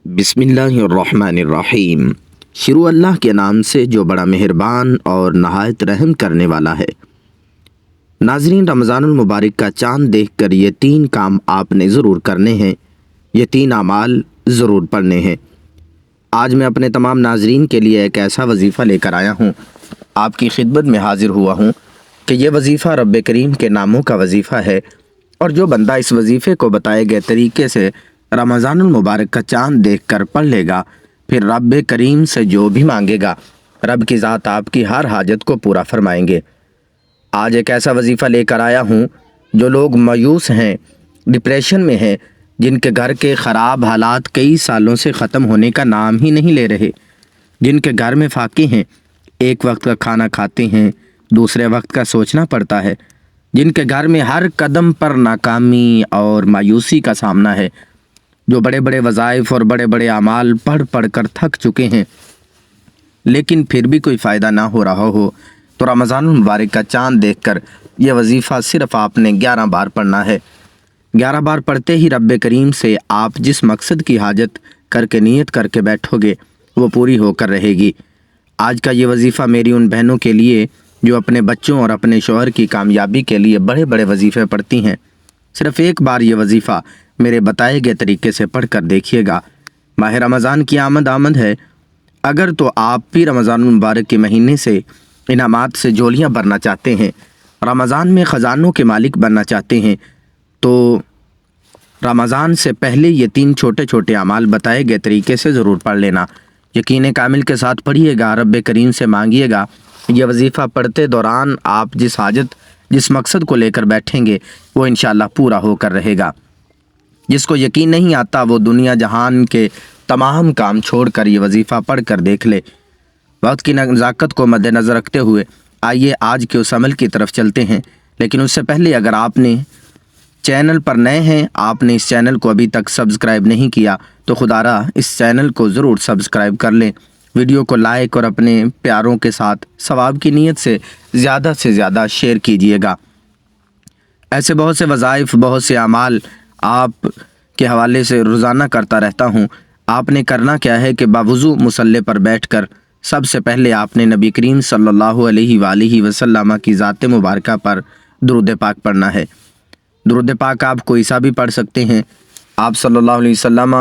بسم اللہ الرحمن الرحیم۔ شروع اللہ کے نام سے جو بڑا مہربان اور نہایت رحم کرنے والا ہے۔ ناظرین، رمضان المبارک کا چاند دیکھ کر یہ 3 کام آپ نے ضرور کرنے ہیں، یہ 3 اعمال ضرور پڑھنے ہیں۔ آج میں اپنے تمام ناظرین کے لیے ایک ایسا وظیفہ لے کر آیا ہوں، آپ کی خدمت میں حاضر ہوا ہوں کہ یہ وظیفہ رب کریم کے ناموں کا وظیفہ ہے، اور جو بندہ اس وظیفے کو بتائے گئے طریقے سے رمضان المبارک کا چاند دیکھ کر پڑھ لے گا، پھر رب کریم سے جو بھی مانگے گا رب کی ذات آپ کی ہر حاجت کو پورا فرمائیں گے۔ آج ایک ایسا وظیفہ لے کر آیا ہوں، جو لوگ مایوس ہیں، ڈپریشن میں ہیں، جن کے گھر کے خراب حالات کئی سالوں سے ختم ہونے کا نام ہی نہیں لے رہے، جن کے گھر میں فاقے ہیں، ایک وقت کا کھانا کھاتے ہیں، دوسرے وقت کا سوچنا پڑتا ہے، جن کے گھر میں ہر قدم پر ناکامی اور مایوسی کا سامنا ہے، جو بڑے بڑے وظائف اور بڑے بڑے اعمال پڑھ پڑھ کر تھک چکے ہیں، لیکن پھر بھی کوئی فائدہ نہ ہو رہا ہو، تو رمضان المبارک کا چاند دیکھ کر یہ وظیفہ صرف آپ نے 11 بار پڑھنا ہے۔ 11 بار پڑھتے ہی رب کریم سے آپ جس مقصد کی حاجت کر کے نیت کر کے بیٹھو گے وہ پوری ہو کر رہے گی۔ آج کا یہ وظیفہ میری ان بہنوں کے لیے جو اپنے بچوں اور اپنے شوہر کی کامیابی کے لیے بڑے بڑے وظیفے پڑھتی ہیں۔ صرف ایک بار یہ وظیفہ میرے بتائے گئے طریقے سے پڑھ کر دیکھیے گا۔ ماہ رمضان کی آمد ہے، اگر تو آپ بھی رمضان المبارک کے مہینے سے انعامات سے جولیاں بھرنا چاہتے ہیں، رمضان میں خزانوں کے مالک بننا چاہتے ہیں، تو رمضان سے پہلے یہ 3 چھوٹے چھوٹے اعمال بتائے گئے طریقے سے ضرور پڑھ لینا۔ یقین کامل کے ساتھ پڑھیے گا، رب کریم سے مانگیے گا۔ یہ وظیفہ پڑھتے دوران آپ جس حاجت جس مقصد کو لے کر بیٹھیں گے وہ انشاءاللہ پورا ہو کر رہے گا۔ جس کو یقین نہیں آتا وہ دنیا جہان کے تمام کام چھوڑ کر یہ وظیفہ پڑھ کر دیکھ لے۔ وقت کی نزاکت کو مد نظر رکھتے ہوئے آئیے آج کے اس عمل کی طرف چلتے ہیں، لیکن اس سے پہلے اگر آپ نے چینل پر نئے ہیں، آپ نے اس چینل کو ابھی تک سبسکرائب نہیں کیا تو خدا را اس چینل کو ضرور سبسکرائب کر لیں، ویڈیو کو لائک اور اپنے پیاروں کے ساتھ ثواب کی نیت سے زیادہ شیئر کیجیے گا۔ ایسے بہت سے وظائف، بہت سے اعمال آپ کے حوالے سے روزانہ کرتا رہتا ہوں۔ آپ نے کرنا کیا ہے کہ باوضو مصلی پر بیٹھ کر سب سے پہلے آپ نے نبی کریم صلی اللہ علیہ وآلہ وسلم کی ذات مبارکہ پر درود پاک پڑھنا ہے۔ درود پاک آپ کوئی سا بھی پڑھ سکتے ہیں، آپ صلی اللہ علیہ وسلم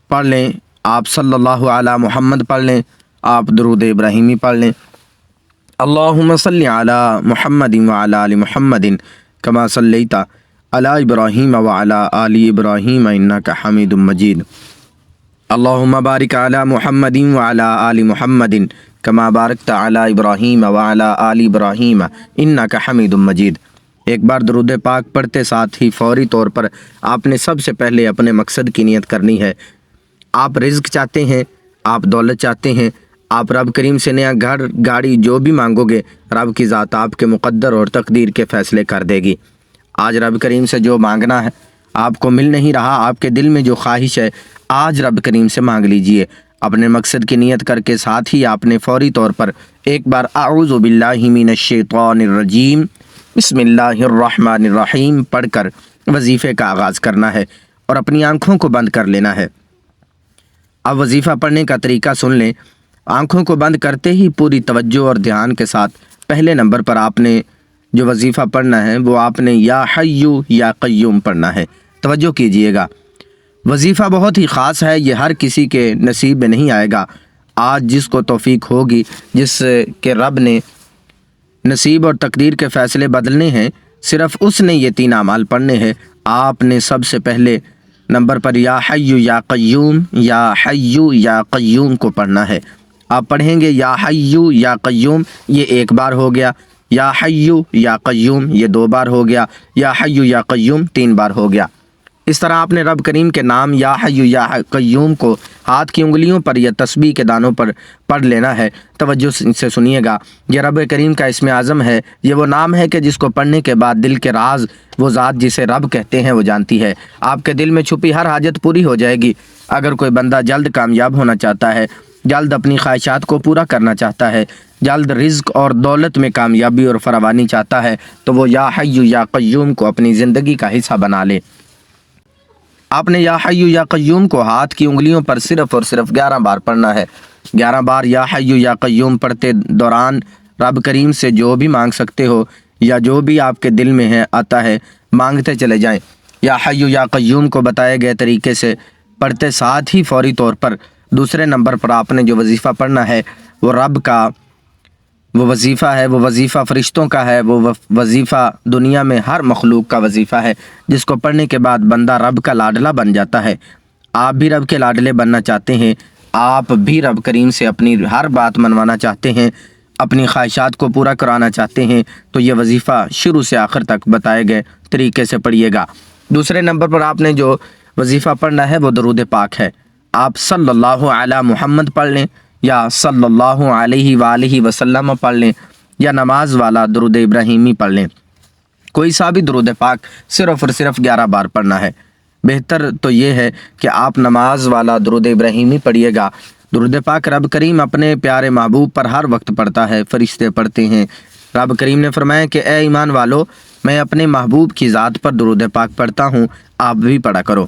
پڑھ لیں، آپ صلی اللہ علی محمد پڑھ لیں، آپ درود ابراہیمی پڑھ لیں، اللہم صلی علی محمد وعلی آل محمد کما صلیت علی ابراہیم وعلی آل ابراہیم انک حمید مجید، اللہم بارک علی محمد وعلی آل محمد کما بارکت علی ابراہیم وعلی آل ابراہیم انک حمید مجید۔ ایک بار درود پاک پڑھتے ساتھ ہی فوری طور پر آپ نے سب سے پہلے اپنے مقصد کی نیت کرنی ہے۔ آپ رزق چاہتے ہیں، آپ دولت چاہتے ہیں، آپ رب کریم سے نیا گھر گاڑی جو بھی مانگو گے رب کی ذات آپ کے مقدر اور تقدیر کے فیصلے کر دے گی۔ آج رب کریم سے جو مانگنا ہے آپ کو مل نہیں رہا، آپ کے دل میں جو خواہش ہے آج رب کریم سے مانگ لیجئے۔ اپنے مقصد کی نیت کر کے ساتھ ہی آپ نے فوری طور پر ایک بار اعوذ باللہ من الشیطان الرجیم بسم اللہ الرحمن الرحیم پڑھ کر وظیفے کا آغاز کرنا ہے اور اپنی آنکھوں کو بند کر لینا ہے۔ اب وظیفہ پڑھنے کا طریقہ سن لیں۔ آنکھوں کو بند کرتے ہی پوری توجہ اور دھیان کے ساتھ پہلے نمبر پر آپ نے جو وظیفہ پڑھنا ہے وہ آپ نے یا حیو یا قیوم پڑھنا ہے۔ توجہ کیجئے گا، وظیفہ بہت ہی خاص ہے، یہ ہر کسی کے نصیب میں نہیں آئے گا۔ آج جس کو توفیق ہوگی، جس کے رب نے نصیب اور تقدیر کے فیصلے بدلنے ہیں، صرف اس نے یہ 3 اعمال پڑھنے ہیں۔ آپ نے سب سے پہلے نمبر پر یا حیو یا حیو یا قیوم کو پڑھنا ہے۔ آپ پڑھیں گے یا حیو یا قیوم، یہ 1 بار ہو گیا، یا حیو یا قیوم یہ 2 بار ہو گیا، یا حیو یا قیوم 3 بار ہو گیا۔ اس طرح آپ نے رب کریم کے نام یا حیو یا قیوم کو ہاتھ کی انگلیوں پر یا تسبیح کے دانوں پر پڑھ لینا ہے۔ توجہ سے سنیے گا، یہ رب کریم کا اسم اعظم ہے، یہ وہ نام ہے کہ جس کو پڑھنے کے بعد دل کے راز وہ ذات جسے رب کہتے ہیں وہ جانتی ہے۔ آپ کے دل میں چھپی ہر حاجت پوری ہو جائے گی۔ اگر کوئی بندہ جلد کامیاب ہونا چاہتا ہے، جلد اپنی خواہشات کو پورا کرنا چاہتا ہے، جلد رزق اور دولت میں کامیابی اور فراوانی چاہتا ہے، تو وہ یا حیو یا قیوم کو اپنی زندگی کا حصہ بنا لے۔ آپ نے یا حی یا قیوم کو ہاتھ کی انگلیوں پر صرف اور صرف 11 بار پڑھنا ہے۔ 11 بار یا حی یا قیوم پڑھتے دوران رب کریم سے جو بھی مانگ سکتے ہو یا جو بھی آپ کے دل میں ہے آتا ہے مانگتے چلے جائیں۔ یا حی یا قیوم کو بتائے گئے طریقے سے پڑھتے ساتھ ہی فوری طور پر دوسرے نمبر پر آپ نے جو وظیفہ پڑھنا ہے وہ رب کا وہ وظیفہ ہے، وہ وظیفہ فرشتوں کا ہے، وہ وظیفہ دنیا میں ہر مخلوق کا وظیفہ ہے، جس کو پڑھنے کے بعد بندہ رب کا لاڈلا بن جاتا ہے۔ آپ بھی رب کے لاڈلے بننا چاہتے ہیں، آپ بھی رب کریم سے اپنی ہر بات منوانا چاہتے ہیں، اپنی خواہشات کو پورا کرانا چاہتے ہیں، تو یہ وظیفہ شروع سے آخر تک بتائے گئے طریقے سے پڑھیے گا۔ دوسرے نمبر پر آپ نے جو وظیفہ پڑھنا ہے وہ درود پاک ہے۔ آپ صلی اللہ علی محمد پڑھ لیں یا صلی اللہ علیہ وآلہ وسلم پڑھ لیں یا نماز والا درود ابراہیمی پڑھ لیں، کوئی سا بھی درود پاک صرف اور صرف 11 بار پڑھنا ہے۔ بہتر تو یہ ہے کہ آپ نماز والا درود ابراہیمی پڑھیے گا۔ درود پاک رب کریم اپنے پیارے محبوب پر ہر وقت پڑھتا ہے، فرشتے پڑھتے ہیں۔ رب کریم نے فرمایا کہ اے ایمان والو، میں اپنے محبوب کی ذات پر درود پاک پڑھتا ہوں، آپ بھی پڑھا کرو۔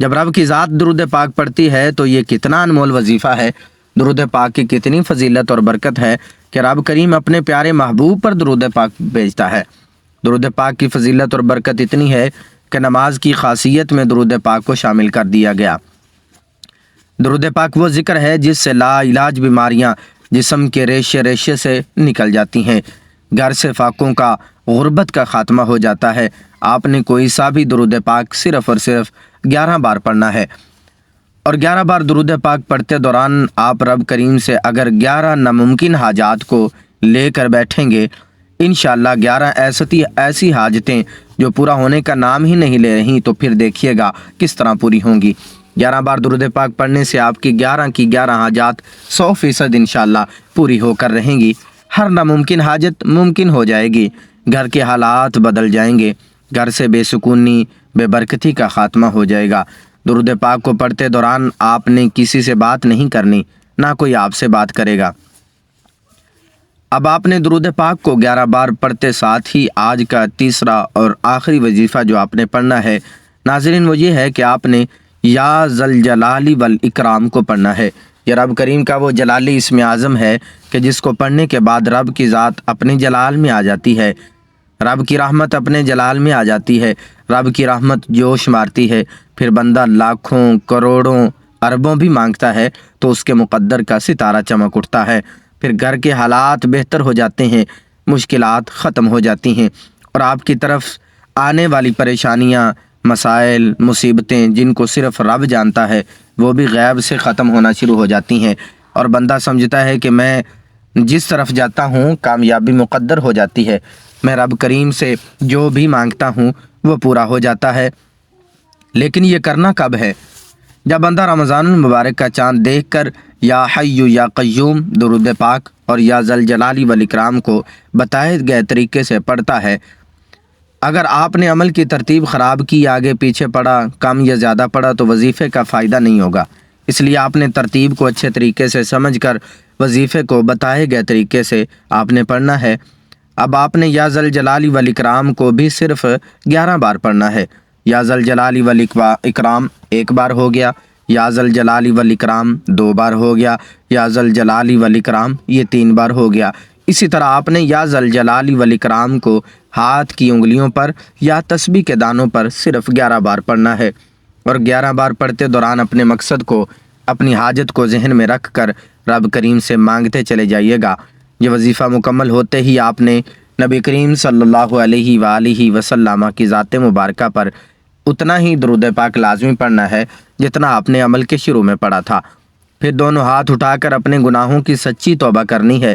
جب رب کی ذات درود پاک پڑھتی ہے تو یہ کتنا انمول وظیفہ ہے، درود پاک کی کتنی فضیلت اور برکت ہے کہ رب کریم اپنے پیارے محبوب پر درود پاک بھیجتا ہے۔ درود پاک کی فضیلت اور برکت اتنی ہے کہ نماز کی خاصیت میں درود پاک کو شامل کر دیا گیا۔ درود پاک وہ ذکر ہے جس سے لا علاج بیماریاں جسم کے ریشے ریشے سے نکل جاتی ہیں، گھر سے فاقوں کا، غربت کا خاتمہ ہو جاتا ہے۔ آپ نے کوئی سا بھی درود پاک صرف اور صرف 11 بار پڑھنا ہے، اور 11 بار درود پاک پڑھتے دوران آپ رب کریم سے اگر 11 ناممکن حاجات کو لے کر بیٹھیں گے، انشاءاللہ 11 ایسی حاجتیں جو پورا ہونے کا نام ہی نہیں لے رہی، تو پھر دیکھیے گا کس طرح پوری ہوں گی۔ 11 بار درود پاک پڑھنے سے آپ کی 11 کی 11 حاجات 100% انشاءاللہ پوری ہو کر رہیں گی۔ ہر ناممکن حاجت ممکن ہو جائے گی، گھر کے حالات بدل جائیں گے، گھر سے بے سکونی، بے برکتی کا خاتمہ ہو جائے گا۔ درود پاک کو پڑھتے دوران آپ نے کسی سے بات نہیں کرنی، نہ کوئی آپ سے بات کرے گا۔ اب آپ نے درود پاک کو 11 بار پڑھتے ساتھ ہی آج کا تیسرا اور آخری وظیفہ جو آپ نے پڑھنا ہے ناظرین وہ یہ ہے کہ آپ نے یا ذل جلال والاکرام کو پڑھنا ہے۔ یہ رب کریم کا وہ جلالی اسم اعظم ہے کہ جس کو پڑھنے کے بعد رب کی ذات اپنے جلال میں آ جاتی ہے، رب کی رحمت اپنے جلال میں آ جاتی ہے، رب کی رحمت جوش مارتی ہے۔ پھر بندہ لاکھوں کروڑوں اربوں بھی مانگتا ہے تو اس کے مقدر کا ستارہ چمک اٹھتا ہے، پھر گھر کے حالات بہتر ہو جاتے ہیں، مشکلات ختم ہو جاتی ہیں، اور آپ کی طرف آنے والی پریشانیاں، مسائل، مصیبتیں جن کو صرف رب جانتا ہے وہ بھی غیب سے ختم ہونا شروع ہو جاتی ہیں، اور بندہ سمجھتا ہے کہ میں جس طرف جاتا ہوں کامیابی مقدر ہو جاتی ہے، میں رب کریم سے جو بھی مانگتا ہوں وہ پورا ہو جاتا ہے۔ لیکن یہ کرنا کب ہے؟ جب بندہ رمضان المبارک کا چاند دیکھ کر یا حی یا قیوم درود پاک اور یا ذل جلال والاکرام کو بتائے گئے طریقے سے پڑھتا ہے۔ اگر آپ نے عمل کی ترتیب خراب کی، آگے پیچھے پڑھا، کم یا زیادہ پڑھا تو وظیفے کا فائدہ نہیں ہوگا۔ اس لیے آپ نے ترتیب کو اچھے طریقے سے سمجھ کر وظیفے کو بتائے گئے طریقے سے آپ نے پڑھنا ہے۔ اب آپ نے یا ذل جلال والاکرام کو بھی صرف 11 بار پڑھنا ہے۔ یا ذل جلال والاکرام 1 بار ہو گیا، یا ذل جلال والاکرام 2 بار ہو گیا، یا ذل جلال والاکرام یہ 3 بار ہو گیا۔ اسی طرح آپ نے یا ذل جلال والاکرام کو ہاتھ کی انگلیوں پر یا تسبیح کے دانوں پر صرف 11 بار پڑھنا ہے، اور 11 بار پڑھتے دوران اپنے مقصد کو، اپنی حاجت کو ذہن میں رکھ کر رب کریم سے مانگتے چلے جائیے گا۔ یہ وظیفہ مکمل ہوتے ہی آپ نے نبی کریم صلی اللہ علیہ وآلہ وسلم کی ذات مبارکہ پر اتنا ہی درود پاک لازمی پڑھنا ہے جتنا آپ نے عمل کے شروع میں پڑھا تھا۔ پھر دونوں ہاتھ اٹھا کر اپنے گناہوں کی سچی توبہ کرنی ہے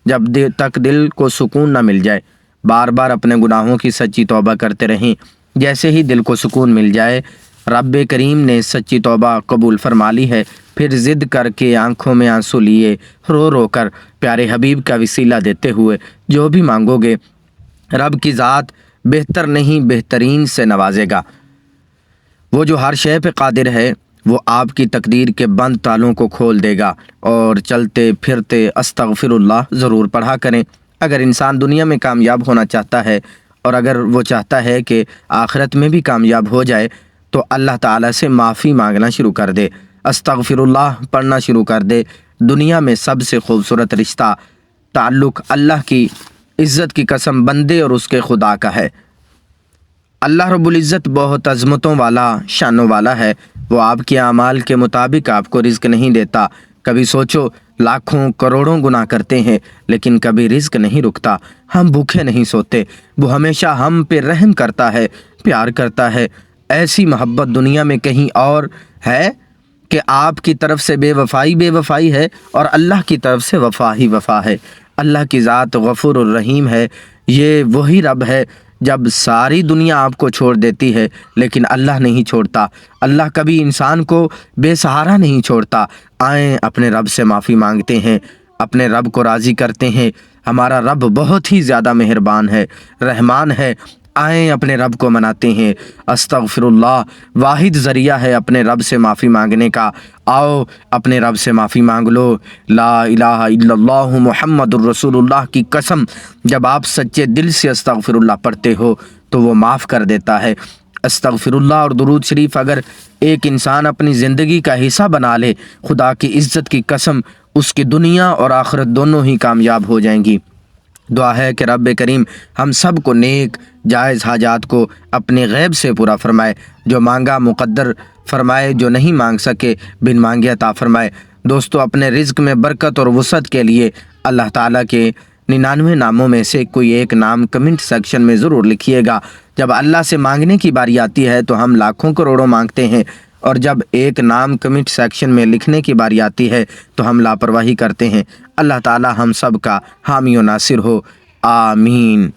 جب تک دل کو سکون نہ مل جائے۔ بار بار اپنے گناہوں کی سچی توبہ کرتے رہیں، جیسے ہی دل کو سکون مل جائے رب کریم نے سچی توبہ قبول فرما لی ہے، پھر ضد کر کے آنکھوں میں آنسو لیے رو رو کر پیارے حبیب کا وسیلہ دیتے ہوئے جو بھی مانگو گے رب کی ذات بہتر نہیں بہترین سے نوازے گا۔ وہ جو ہر شے پہ قادر ہے وہ آپ کی تقدیر کے بند تالوں کو کھول دے گا۔ اور چلتے پھرتے استغفر اللہ ضرور پڑھا کریں۔ اگر انسان دنیا میں کامیاب ہونا چاہتا ہے اور اگر وہ چاہتا ہے کہ آخرت میں بھی کامیاب ہو جائے تو اللہ تعالیٰ سے معافی مانگنا شروع کر دے، استغفراللہ پڑھنا شروع کر دے۔ دنیا میں سب سے خوبصورت رشتہ تعلق اللہ کی عزت کی قسم بندے اور اس کے خدا کا ہے۔ اللہ رب العزت بہت عظمتوں والا، شانوں والا ہے۔ وہ آپ کے اعمال کے مطابق آپ کو رزق نہیں دیتا۔ کبھی سوچو، لاکھوں کروڑوں گناہ کرتے ہیں لیکن کبھی رزق نہیں رکتا، ہم بھوکے نہیں سوتے۔ وہ ہمیشہ ہم پہ رحم کرتا ہے، پیار کرتا ہے۔ ایسی محبت دنیا میں کہیں اور ہے کہ آپ کی طرف سے بے وفائی ہے اور اللہ کی طرف سے وفا ہی وفا ہے۔ اللہ کی ذات غفور الرحیم ہے۔ یہ وہی رب ہے جب ساری دنیا آپ کو چھوڑ دیتی ہے لیکن اللہ نہیں چھوڑتا۔ اللہ کبھی انسان کو بے سہارا نہیں چھوڑتا۔ آئیں اپنے رب سے معافی مانگتے ہیں، اپنے رب کو راضی کرتے ہیں۔ ہمارا رب بہت ہی زیادہ مہربان ہے، رحمان ہے۔ آئیں اپنے رب کو مناتے ہیں۔ استغفراللہ واحد ذریعہ ہے اپنے رب سے معافی مانگنے کا۔ آؤ اپنے رب سے معافی مانگ لو۔ لا الہ الا اللہ محمد الرسول اللہ کی قسم، جب آپ سچے دل سے استغفراللہ پڑھتے ہو تو وہ معاف کر دیتا ہے۔ استغفراللہ اور درود شریف اگر ایک انسان اپنی زندگی کا حصہ بنا لے، خدا کی عزت کی قسم اس کی دنیا اور آخرت دونوں ہی کامیاب ہو جائیں گی۔ دعا ہے کہ رب کریم ہم سب کو نیک جائز حاجات کو اپنے غیب سے پورا فرمائے، جو مانگا مقدر فرمائے، جو نہیں مانگ سکے بن مانگے عطا فرمائے۔ دوستو، اپنے رزق میں برکت اور وسعت کے لیے اللہ تعالیٰ کے 99 ناموں میں سے کوئی ایک نام کمنٹ سیکشن میں ضرور لکھیے گا۔ جب اللہ سے مانگنے کی باری آتی ہے تو ہم لاکھوں کروڑوں مانگتے ہیں، اور جب ایک نام کمنٹ سیکشن میں لکھنے کی باری آتی ہے تو ہم لاپرواہی کرتے ہیں۔ اللہ تعالی ہم سب کا حامی و ناصر ہو، آمین۔